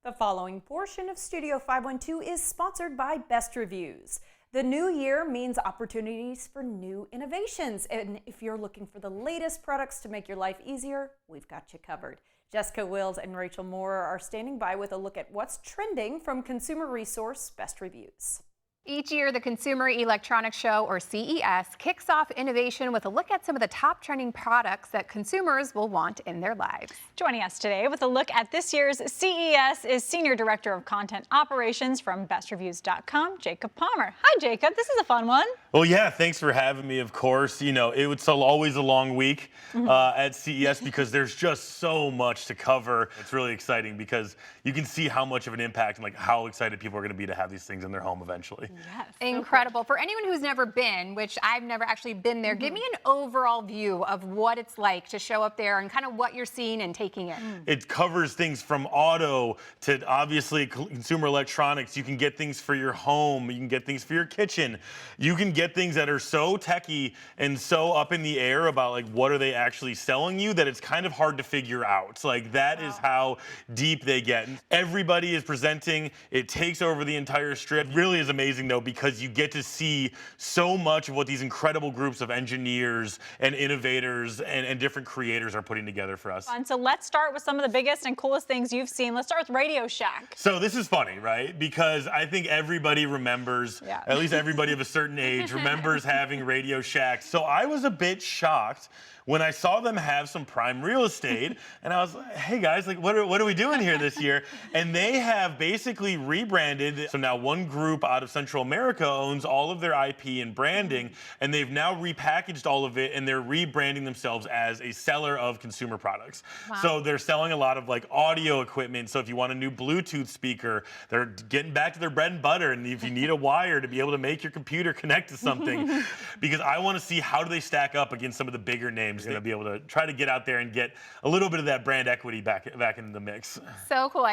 The following portion of Studio 512 is sponsored by Best Reviews. The new year means opportunities for new innovations, and if you're looking for the latest products to make your life easier, we've got you covered. Jessica Wills and Rachel Moore are standing by with a look at what's trending from consumer resource Best Reviews. Each year, the Consumer Electronics Show, or CES, kicks off innovation with a look at some of the top trending products that consumers will want in their lives. Joining us today with a look at this year's CES is Senior Director of Content Operations from BestReviews.com, Jacob Palmer. Hi, Jacob. This is a fun one. Well, yeah, thanks for having me, of course. You know, it's always a long week at CES because there's just so much to cover. It's really exciting because you can see how much of an impact and like how excited people are going to be to have these things in their home eventually. Yes, incredible. For anyone who's never been, which I've never actually been there, give me an overall view of what it's like to show up there and kind of what you're seeing and taking in. It covers things from auto to obviously consumer electronics. You can get things for your home. You can get things for your kitchen. You can get things that are so techy and so up in the air about like what are they actually selling you that it's kind of hard to figure out. Like that is how deep they get. Everybody is presenting. It takes over the entire strip. It really is amazing though, because you get to see so much of what these incredible groups of engineers and innovators and different creators are putting together for us. So let's start with some of the biggest and coolest things you've seen. Let's start with Radio Shack. So this is funny, right? Because I think everybody remembers, at least everybody of a certain age remembers having Radio Shack. So I was a bit shocked when I saw them have some prime real estate, and I was like, hey guys, like what are we doing here this year? And they have basically rebranded. So now one group out of Central America owns all of their IP and branding, and they've now repackaged all of it, and they're rebranding themselves as a seller of consumer products. Wow. So they're selling a lot of like audio equipment. So if you want a new Bluetooth speaker, they're getting back to their bread and butter. And if you need a wire to be able to make your computer connect to something, because I want to see how do they stack up against some of the bigger names. Going to be able to try to get out there and get a little bit of that brand equity back in the mix. So cool.